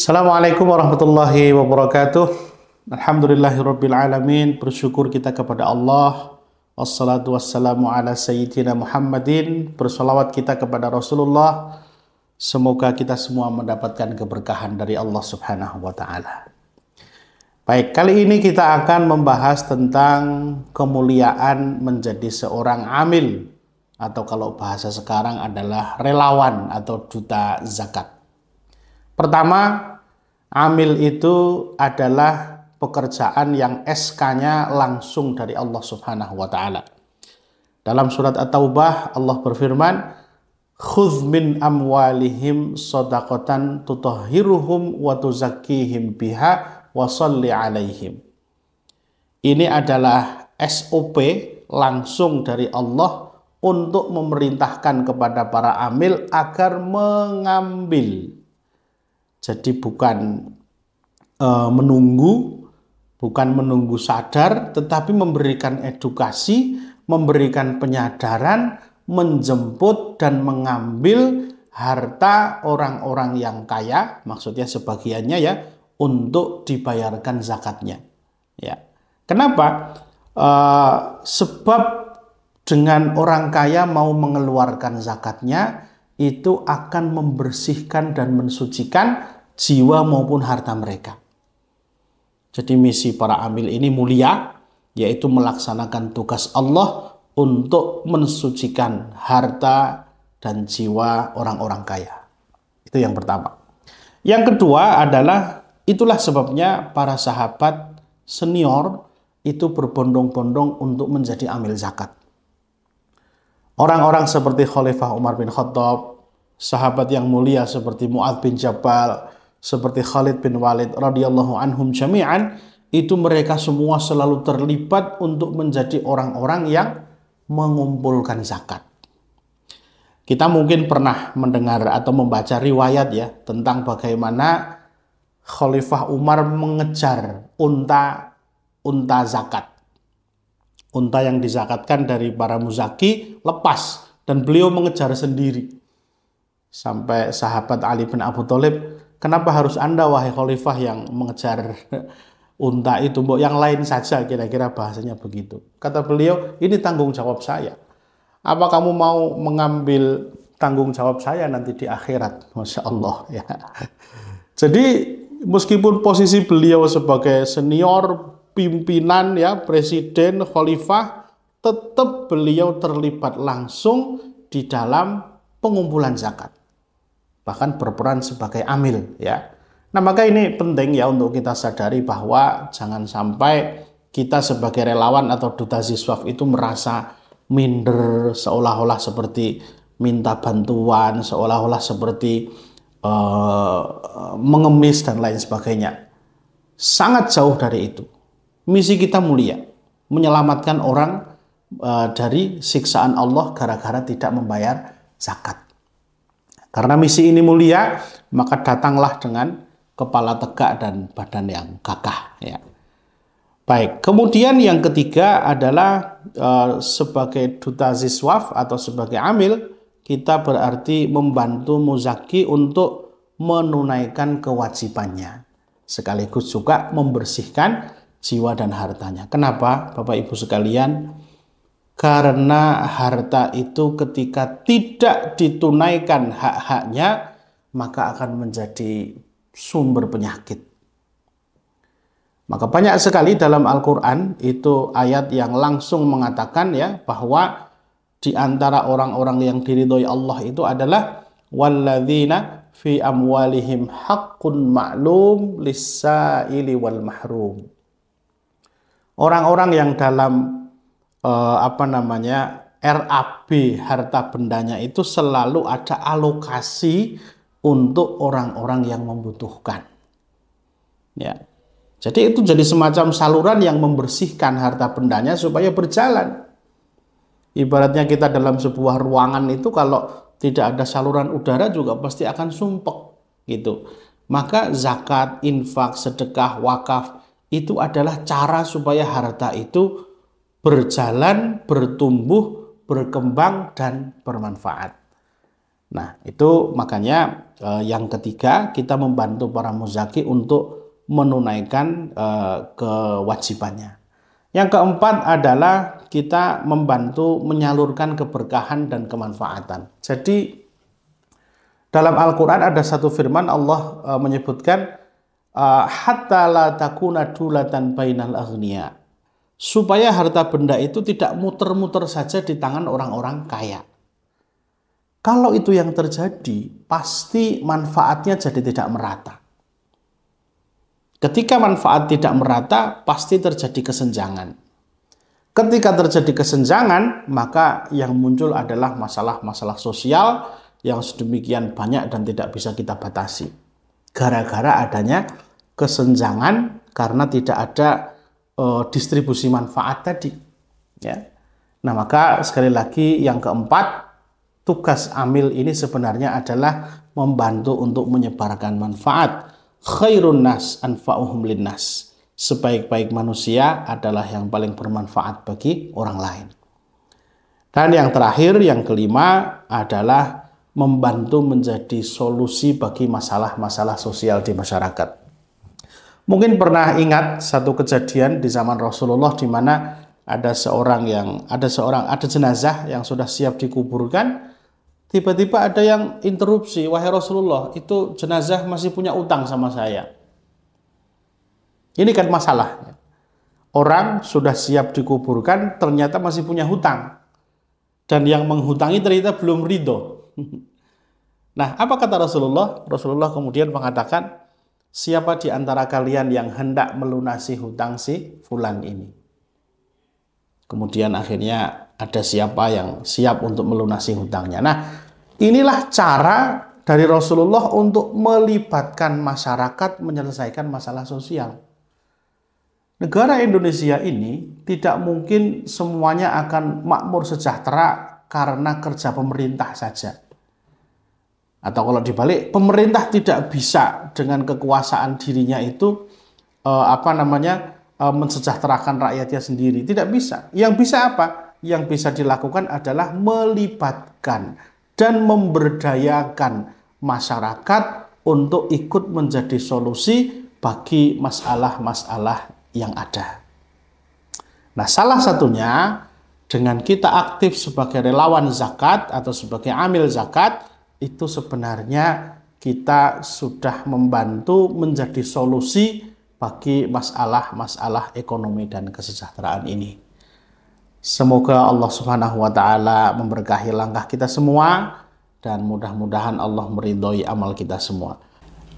Assalamualaikum warahmatullahi wabarakatuh. Alhamdulillahirabbil alamin. Bersyukur kita kepada Allah. Wassalatu wassalamu ala sayyidina Muhammadin. Bersolawat kita kepada Rasulullah. Semoga kita semua mendapatkan keberkahan dari Allah Subhanahu wa taala. Baik, kali ini kita akan membahas tentang kemuliaan menjadi seorang amil, atau kalau bahasa sekarang adalah relawan atau duta zakat. Pertama, amil itu adalah pekerjaan yang SK-nya langsung dari Allah Subhanahu wa taala. Dalam surat At-Taubah Allah berfirman, "Khudz min amwalihim shadaqatan tutahhiruhum wa tuzakkihim biha wa shalli 'alaihim." Ini adalah SOP langsung dari Allah untuk memerintahkan kepada para amil agar mengambil. Jadi bukan menunggu sadar, tetapi memberikan edukasi, memberikan penyadaran, menjemput dan mengambil harta orang-orang yang kaya, maksudnya sebagiannya ya, untuk dibayarkan zakatnya. Ya. Kenapa? Sebab dengan orang kaya mau mengeluarkan zakatnya, itu akan membersihkan dan mensucikan jiwa maupun harta mereka. Jadi misi para amil ini mulia, yaitu melaksanakan tugas Allah untuk mensucikan harta dan jiwa orang-orang kaya. Itu yang pertama. Yang kedua adalah, itulah sebabnya para sahabat senior itu berbondong-bondong untuk menjadi amil zakat. Orang-orang seperti Khalifah Umar bin Khattab, sahabat yang mulia seperti Mu'adz bin Jabal, seperti Khalid bin Walid radhiyallahu anhum jami'an, itu mereka semua selalu terlibat untuk menjadi orang-orang yang mengumpulkan zakat. Kita mungkin pernah mendengar atau membaca riwayat ya tentang bagaimana Khalifah Umar mengejar unta zakat. Unta yang dizakatkan dari para muzaki lepas dan beliau mengejar sendiri. Sampai sahabat Ali bin Abi Thalib, "Kenapa harus Anda wahai khalifah yang mengejar unta itu? Mbok yang lain saja," kira-kira bahasanya begitu. Kata beliau, "Ini tanggung jawab saya. Apa kamu mau mengambil tanggung jawab saya nanti di akhirat?" Masya Allah ya. Jadi meskipun posisi beliau sebagai senior, pimpinan ya, presiden, khalifah, tetap beliau terlibat langsung di dalam pengumpulan zakat. Bahkan berperan sebagai amil ya. Nah, maka ini penting ya untuk kita sadari bahwa jangan sampai kita sebagai relawan atau duta ziswaf itu merasa minder, seolah-olah seperti minta bantuan, seolah-olah seperti mengemis dan lain sebagainya. Sangat jauh dari itu. Misi kita mulia, menyelamatkan orang dari siksaan Allah gara-gara tidak membayar zakat. Karena misi ini mulia, maka datanglah dengan kepala tegak dan badan yang gagah. Ya. Baik, kemudian yang ketiga adalah sebagai duta ziswaf atau sebagai amil, kita berarti membantu muzaki untuk menunaikan kewajibannya. Sekaligus juga membersihkan jiwa dan hartanya. Kenapa, Bapak Ibu sekalian? Karena harta itu ketika tidak ditunaikan hak-haknya, maka akan menjadi sumber penyakit. Maka banyak sekali dalam Al-Quran itu ayat yang langsung mengatakan ya bahwa di antara orang-orang yang diridhoi Allah itu adalah walladzina fi amwalihim haqqun ma'lum lis-sa'ili wal mahrum. Orang-orang yang dalam RAB harta bendanya itu selalu ada alokasi untuk orang-orang yang membutuhkan. Ya. Jadi itu jadi semacam saluran yang membersihkan harta bendanya supaya berjalan. Ibaratnya kita dalam sebuah ruangan itu kalau tidak ada saluran udara juga pasti akan sumpek gitu. Maka zakat, infak, sedekah, wakaf itu adalah cara supaya harta itu berjalan, bertumbuh, berkembang, dan bermanfaat. Nah, itu makanya yang ketiga kita membantu para muzaki untuk menunaikan kewajibannya. Yang keempat adalah kita membantu menyalurkan keberkahan dan kemanfaatan. Jadi dalam Al-Quran ada satu firman Allah menyebutkan hatta la takuna dulatan bainal aghnia, supaya harta benda itu tidak muter-muter saja di tangan orang-orang kaya. Kalau itu yang terjadi, pasti manfaatnya jadi tidak merata. Ketika manfaat tidak merata, pasti terjadi kesenjangan. Ketika terjadi kesenjangan, maka yang muncul adalah masalah-masalah sosial yang sedemikian banyak dan tidak bisa kita batasi. Gara-gara adanya kesenjangan karena tidak ada distribusi manfaat tadi. Ya. Nah, maka sekali lagi yang keempat, tugas amil ini sebenarnya adalah membantu untuk menyebarkan manfaat. Khairun nas anfa'uhum linnas. Sebaik-baik manusia adalah yang paling bermanfaat bagi orang lain. Dan yang terakhir, yang kelima adalah membantu menjadi solusi bagi masalah-masalah sosial di masyarakat. Mungkin pernah ingat satu kejadian di zaman Rasulullah di mana ada jenazah yang sudah siap dikuburkan. Tiba-tiba ada yang interupsi, wahai Rasulullah, itu jenazah masih punya utang sama saya. Ini kan masalah. Orang sudah siap dikuburkan, ternyata masih punya hutang. Dan yang menghutangi ternyata belum ridho. Nah, apa kata Rasulullah? Rasulullah kemudian mengatakan, siapa di antara kalian yang hendak melunasi hutang si fulan ini? Kemudian akhirnya ada siapa yang siap untuk melunasi hutangnya. Nah, inilah cara dari Rasulullah untuk melibatkan masyarakat menyelesaikan masalah sosial. Negara Indonesia ini tidak mungkin semuanya akan makmur sejahtera karena kerja pemerintah saja. Atau kalau dibalik, pemerintah tidak bisa dengan kekuasaan dirinya itu mensejahterakan rakyatnya sendiri. Tidak bisa. Yang bisa apa? Yang bisa dilakukan adalah melibatkan dan memberdayakan masyarakat untuk ikut menjadi solusi bagi masalah-masalah yang ada. Nah, salah satunya dengan kita aktif sebagai relawan zakat atau sebagai amil zakat, itu sebenarnya kita sudah membantu menjadi solusi bagi masalah-masalah ekonomi dan kesejahteraan ini. Semoga Allah Subhanahu wa taala memberkahi langkah kita semua dan mudah-mudahan Allah meridhoi amal kita semua.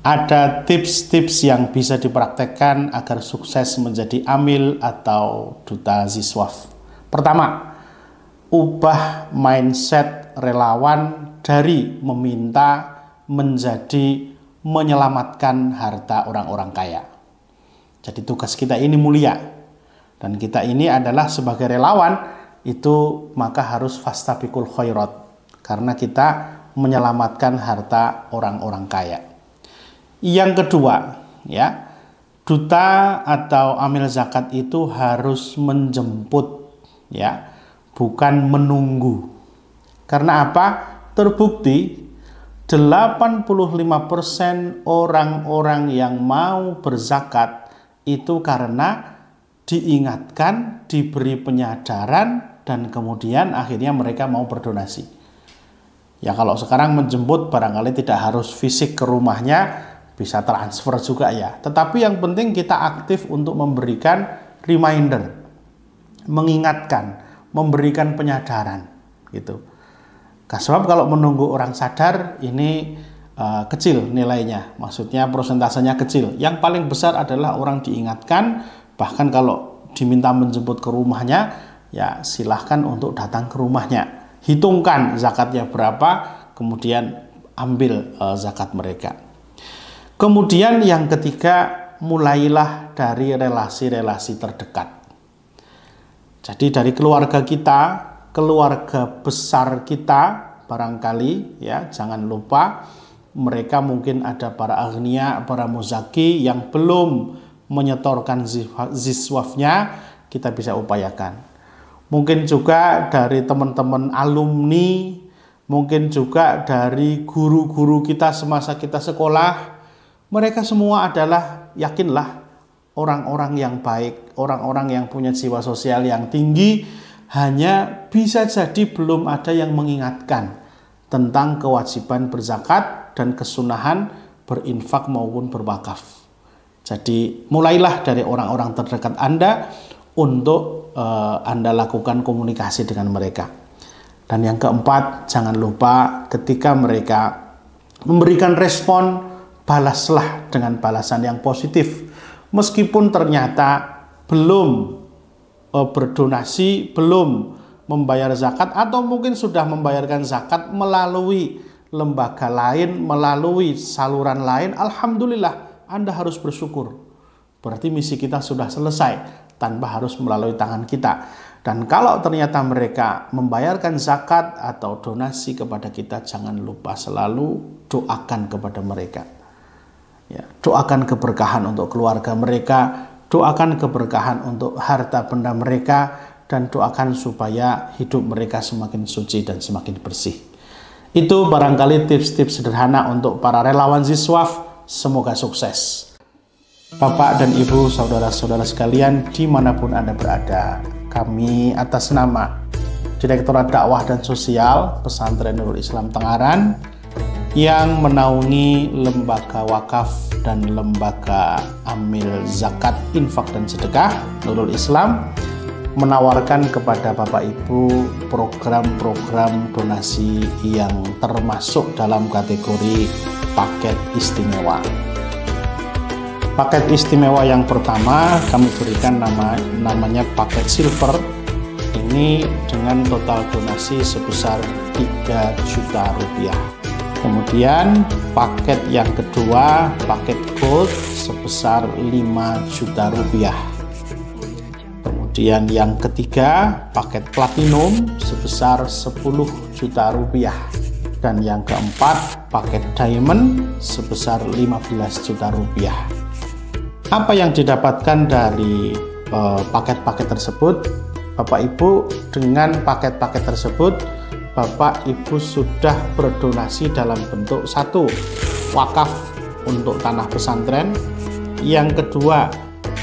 Ada tips-tips yang bisa dipraktekkan agar sukses menjadi amil atau duta Ziswaf. Pertama, ubah mindset relawan dari meminta menjadi menyelamatkan harta orang-orang kaya. Jadi tugas kita ini mulia. Dan kita ini adalah sebagai relawan, itu maka harus fastabiqul khairat. Karena kita menyelamatkan harta orang-orang kaya. Yang kedua, ya, duta atau amil zakat itu harus menjemput, ya, bukan menunggu. Karena apa? Terbukti 85% orang-orang yang mau berzakat itu karena diingatkan, diberi penyadaran, dan kemudian akhirnya mereka mau berdonasi. Ya, kalau sekarang menjemput barangkali tidak harus fisik ke rumahnya, bisa transfer juga ya. Tetapi yang penting kita aktif untuk memberikan reminder, mengingatkan, memberikan penyadaran gitu. Sebab kalau menunggu orang sadar ini kecil nilainya, maksudnya persentasenya kecil. Yang paling besar adalah orang diingatkan, bahkan kalau diminta menjemput ke rumahnya, ya silahkan untuk datang ke rumahnya. Hitungkan zakatnya berapa, kemudian ambil zakat mereka. Kemudian yang ketiga, mulailah dari relasi-relasi terdekat. Jadi dari keluarga kita, keluarga besar kita barangkali, ya jangan lupa mereka mungkin ada para agnia, para muzaki yang belum menyetorkan ziswafnya, kita bisa upayakan. Mungkin juga dari teman-teman alumni, mungkin juga dari guru-guru kita semasa kita sekolah. Mereka semua adalah, yakinlah, orang-orang yang baik, orang-orang yang punya jiwa sosial yang tinggi. Hanya bisa jadi belum ada yang mengingatkan tentang kewajiban berzakat dan kesunahan berinfak maupun berwakaf. Jadi mulailah dari orang-orang terdekat Anda untuk Anda lakukan komunikasi dengan mereka. Dan yang keempat, jangan lupa ketika mereka memberikan respon, balaslah dengan balasan yang positif. Meskipun ternyata belum berdonasi, belum membayar zakat, atau mungkin sudah membayarkan zakat melalui lembaga lain, melalui saluran lain, alhamdulillah, Anda harus bersyukur. Berarti misi kita sudah selesai tanpa harus melalui tangan kita. Dan kalau ternyata mereka membayarkan zakat atau donasi kepada kita, jangan lupa selalu doakan kepada mereka. Ya, doakan keberkahan untuk keluarga mereka, doakan keberkahan untuk harta benda mereka, dan doakan supaya hidup mereka semakin suci dan semakin bersih. Itu barangkali tips-tips sederhana untuk para relawan Ziswaf. Semoga sukses. Bapak dan Ibu, saudara-saudara sekalian, dimanapun Anda berada, kami atas nama Direktorat Dakwah dan Sosial Pesantren Nurul Islam Tengaran yang menaungi lembaga wakaf dan lembaga amil zakat, infak dan sedekah Nurul Islam, menawarkan kepada Bapak Ibu program-program donasi yang termasuk dalam kategori paket istimewa. Paket istimewa yang pertama kami berikan namanya paket silver. Ini dengan total donasi sebesar 3 juta rupiah. Kemudian paket yang kedua, paket gold sebesar 5 juta rupiah. Kemudian yang ketiga, paket platinum sebesar 10 juta rupiah. Dan yang keempat, paket diamond sebesar 15 juta rupiah. Apa yang didapatkan dari paket-paket tersebut? Bapak Ibu, dengan paket-paket tersebut, Bapak Ibu sudah berdonasi dalam bentuk satu, wakaf untuk tanah pesantren. Yang kedua,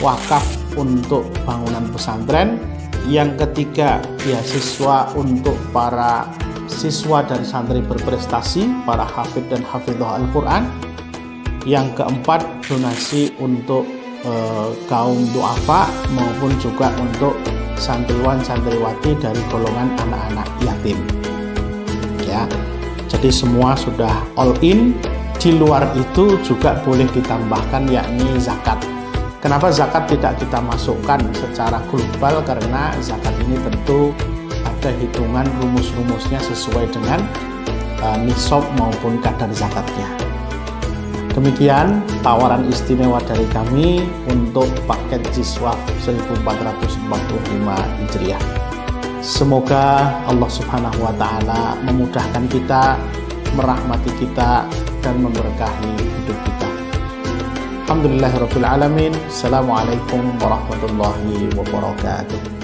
wakaf untuk bangunan pesantren. Yang ketiga, beasiswa untuk para siswa dan santri berprestasi, para hafidh dan hafidhah Al-Quran. Yang keempat, donasi untuk kaum duafa maupun juga untuk santriwan-santriwati dari golongan anak-anak yatim. Ya, jadi semua sudah all in. Di luar itu juga boleh ditambahkan yakni zakat. Kenapa zakat tidak kita masukkan secara global? Karena zakat ini tentu ada hitungan rumus-rumusnya sesuai dengan nisab maupun kadar zakatnya. Demikian tawaran istimewa dari kami untuk paket Ziswaf 1445 Hijriah. Semoga Allah Subhanahu wa Ta'ala memudahkan kita, merahmati kita, dan memberkahi hidup kita. Alhamdulillahirabbil alamin. Assalamualaikum warahmatullahi wabarakatuh.